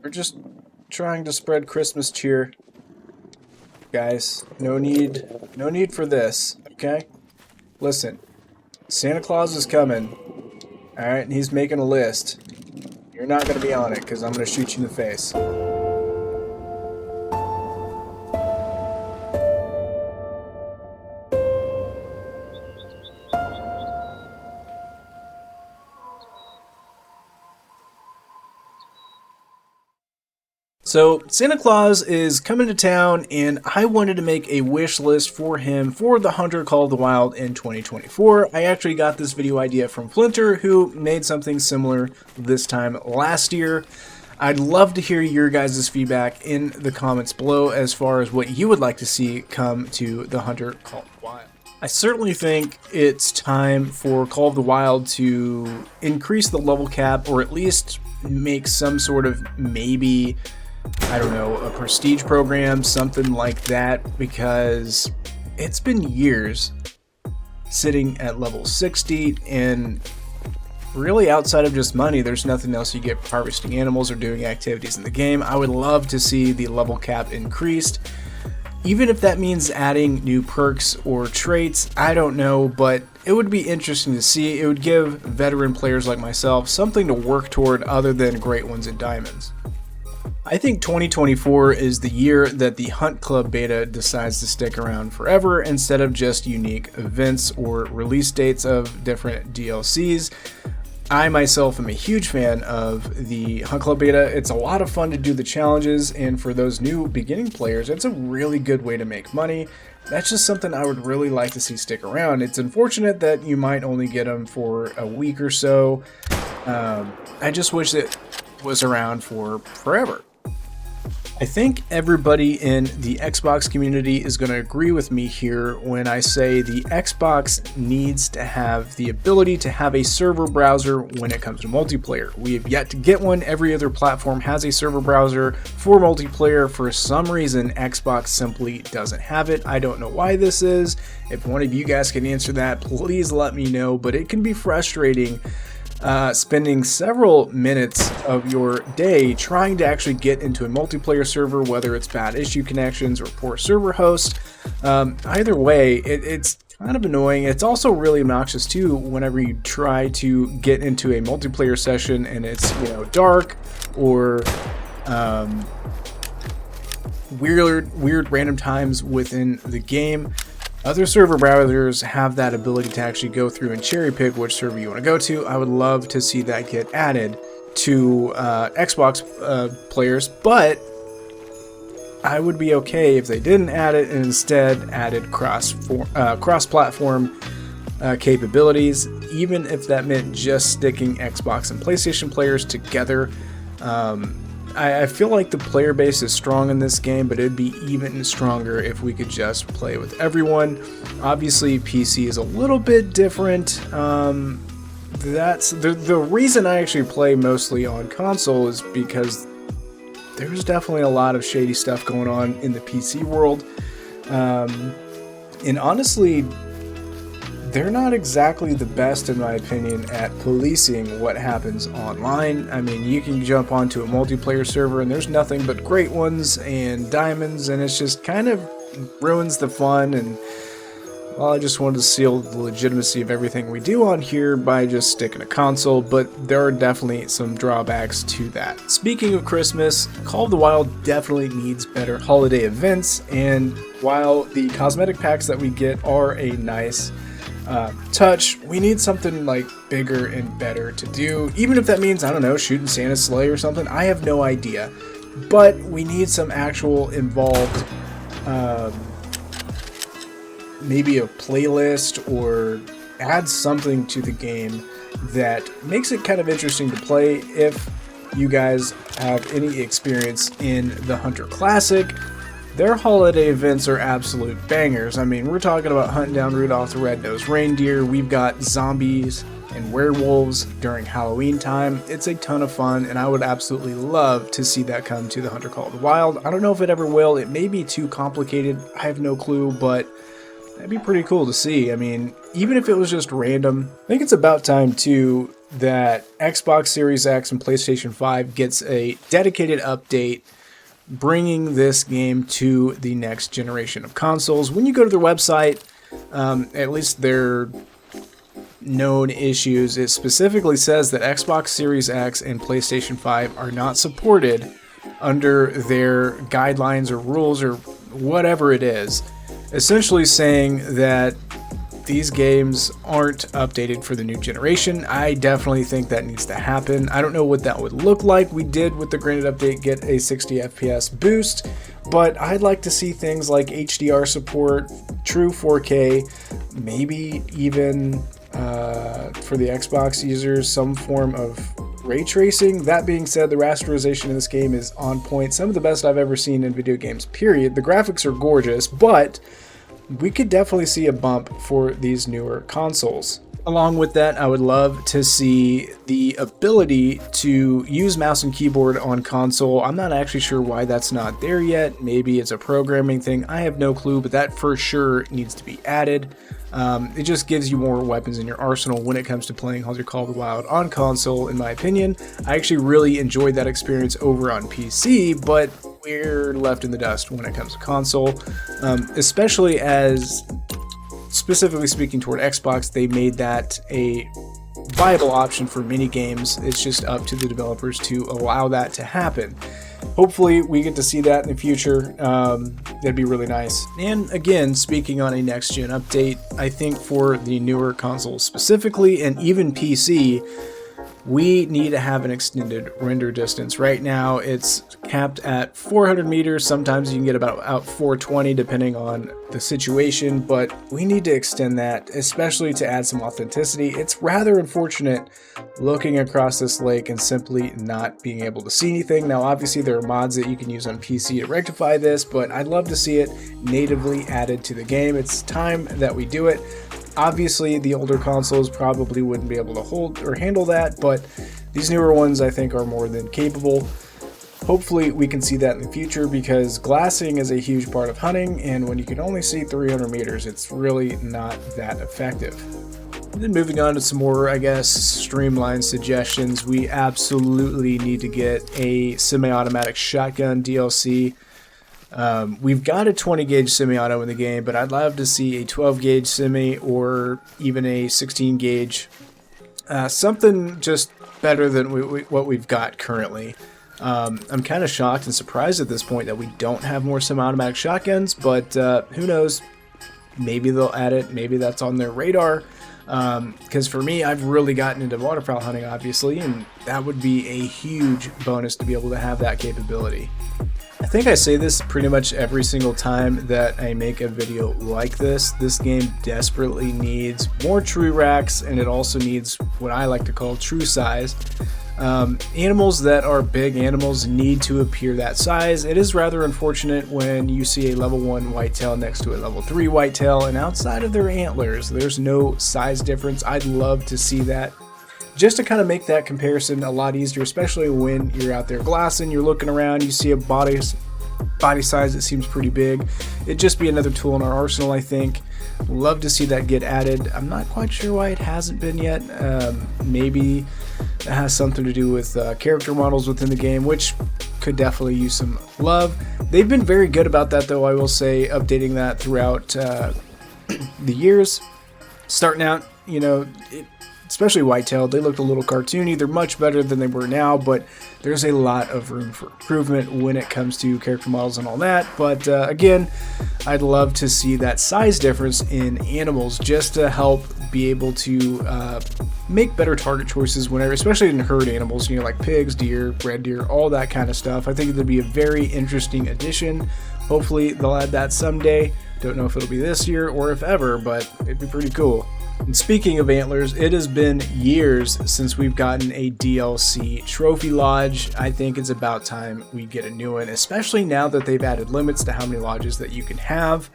We're just trying to spread Christmas cheer, guys. No need for this, okay? Listen, Santa Claus is coming, alright, and he's making a list. You're not gonna be on it, because I'm gonna shoot you in the face. So, Santa Claus is coming to town, and I wanted to make a wish list for him for the Hunter Call of the Wild in 2024. I actually got this video idea from Flinter, who made something similar this time last year. I'd love to hear your guys' feedback in the comments below as far as what you would like to see come to the Hunter Call of the Wild. I certainly think it's time for Call of the Wild to increase the level cap, or at least make some sort of maybe, I don't know, a prestige program, something like that, because it's been years sitting at level 60, and really outside of just money, there's nothing else you get harvesting animals or doing activities in the game. I would love to see the level cap increased, even if that means adding new perks or traits. I don't know, but it would be interesting to see. It would give veteran players like myself something to work toward other than great ones and diamonds. I think 2024 is the year that the Hunt Club beta decides to stick around forever instead of just unique events or release dates of different DLCs. I myself am a huge fan of the Hunt Club beta. It's a lot of fun to do the challenges, and for those new beginning players, it's a really good way to make money. That's just something I would really like to see stick around. It's unfortunate that you might only get them for a week or so. I just wish it was around for forever. I think everybody in the Xbox community is going to agree with me here when I say the Xbox needs to have the ability to have a server browser when it comes to multiplayer. We have yet to get one. Every other platform has a server browser for multiplayer. For some reason, Xbox simply doesn't have it. I don't know why this is. If one of you guys can answer that, please let me know, but it can be frustrating spending several minutes of your day trying to actually get into a multiplayer server, whether it's bad issue connections or poor server host. Either way, it's kind of annoying. It's also really obnoxious too whenever you try to get into a multiplayer session and it's, you know, dark or weird random times within the game. Other server browsers have that ability to actually go through and cherry pick which server you want to go to. I would love to see that get added to Xbox players, but I would be okay if they didn't add it and instead added cross-platform capabilities, even if that meant just sticking Xbox and PlayStation players together. I feel like the player base is strong in this game, but it'd be even stronger if we could just play with everyone. Obviously, PC is a little bit different. That's the reason I actually play mostly on console is because there's definitely a lot of shady stuff going on in the PC world. And honestly, they're not exactly the best, in my opinion, at policing what happens online. I mean, you can jump onto a multiplayer server and there's nothing but great ones and diamonds, and it's just kind of ruins the fun. And well, I just wanted to seal the legitimacy of everything we do on here by just sticking a console, but there are definitely some drawbacks to that. Speaking of Christmas, Call of the Wild definitely needs better holiday events, and while the cosmetic packs that we get are a nice touch, we need something like bigger and better to do, even if that means, I don't know, shooting Santa's sleigh or something. I have no idea, but we need some actual involved, maybe a playlist, or add something to the game that makes it kind of interesting to play. If you guys have any experience in the Hunter Classic, their holiday events are absolute bangers. I mean, we're talking about hunting down Rudolph the Red-Nosed Reindeer. We've got zombies and werewolves during Halloween time. It's a ton of fun, and I would absolutely love to see that come to the Hunter Call of the Wild. I don't know if it ever will. It may be too complicated. I have no clue, but that'd be pretty cool to see. I mean, even if it was just random, I think it's about time to that Xbox Series X and PlayStation 5 gets a dedicated update bringing this game to the next generation of consoles. When you go to their website, at least their known issues, it specifically says that Xbox Series X and PlayStation 5 are not supported under their guidelines or rules or whatever it is, essentially saying that these games aren't updated for the new generation. I definitely think that needs to happen. I don't know what that would look like. We did, with the granted update, get a 60 FPS boost, but I'd like to see things like HDR support, true 4K, maybe even for the Xbox users, some form of ray tracing. That being said, the rasterization in this game is on point. Some of the best I've ever seen in video games, period. The graphics are gorgeous, but we could definitely see a bump for these newer consoles. Along with that, I would love to see the ability to use mouse and keyboard on console. I'm not actually sure why that's not there yet. Maybe it's a programming thing. I have no clue, but that for sure needs to be added. It just gives you more weapons in your arsenal when it comes to playing Hunter Call of the Wild on console, in my opinion. I actually really enjoyed that experience over on PC, but we're left in the dust when it comes to console, especially as, specifically speaking toward Xbox, they made that a viable option for mini games. It's just up to the developers to allow that to happen. Hopefully we get to see that in the future. That'd be really nice. And again, speaking on a next gen update, I think for the newer consoles specifically, and even PC, we need to have an extended render distance. Right now it's capped at 400 meters. Sometimes you can get about 420 depending on the situation, but we need to extend that, especially to add some authenticity. It's rather unfortunate looking across this lake and simply not being able to see anything. Now obviously there are mods that you can use on PC to rectify this, but I'd love to see it natively added to the game. It's time that we do it. Obviously, the older consoles probably wouldn't be able to hold or handle that, but these newer ones I think are more than capable. Hopefully we can see that in the future, because glassing is a huge part of hunting, and when you can only see 300 meters, it's really not that effective. And then moving on to some more, I guess, streamlined suggestions, we absolutely need to get a semi-automatic shotgun DLC. We've got a 20 gauge semi-auto in the game, but I'd love to see a 12 gauge semi or even a 16 gauge, something just better than what we've got currently. I'm kind of shocked and surprised at this point that we don't have more semi-automatic shotguns, but who knows, maybe they'll add it, maybe that's on their radar, because for me, I've really gotten into waterfowl hunting, obviously, and that would be a huge bonus to be able to have that capability. I think I say this pretty much every single time that I make a video like this. This game desperately needs more true racks, and it also needs what I like to call true size. Animals that are big animals need to appear that size. It is rather unfortunate when you see a level 1 whitetail next to a level 3 whitetail, and outside of their antlers, there's no size difference. I'd love to see that, just to kind of make that comparison a lot easier, especially when you're out there glassing, you're looking around, you see a body size that seems pretty big. It'd just be another tool in our arsenal, I think. Love to see that get added. I'm not quite sure why it hasn't been yet. Maybe it has something to do with character models within the game, which could definitely use some love. They've been very good about that, though, I will say, updating that throughout the years. Starting out, you know, especially whitetail, they looked a little cartoony. They're much better than they were now, but there's a lot of room for improvement when it comes to character models and all that. But again, I'd love to see that size difference in animals, just to help be able to make better target choices whenever, especially in herd animals, you know, like pigs, deer, red deer, all that kind of stuff. I think it'd be a very interesting addition. Hopefully they'll add that someday. Don't know if it'll be this year or if ever, but it'd be pretty cool. And speaking of antlers, it has been years since we've gotten a DLC trophy lodge. I think it's about time we get a new one, especially now that they've added limits to how many lodges that you can have.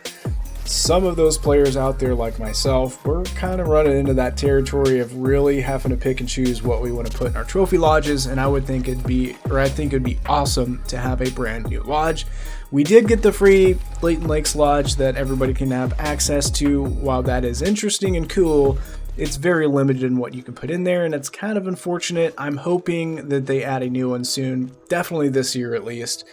Some of those players out there, like myself, we're kind of running into that territory of really having to pick and choose what we want to put in our trophy lodges, and I think it'd be awesome to have a brand new lodge. We did get the free Blatant Lakes Lodge that everybody can have access to. While that is interesting and cool, it's very limited in what you can put in there, and it's kind of unfortunate. I'm hoping that they add a new one soon, definitely this year at least.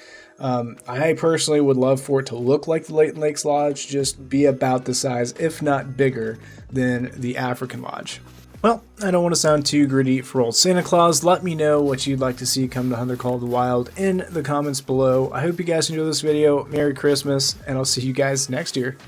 I personally would love for it to look like the Leighton Lakes Lodge, just be about the size, if not bigger, than the African Lodge. Well, I don't want to sound too gritty for old Santa Claus. Let me know what you'd like to see come to Hunter Call of the Wild in the comments below. I hope you guys enjoyed this video. Merry Christmas, and I'll see you guys next year.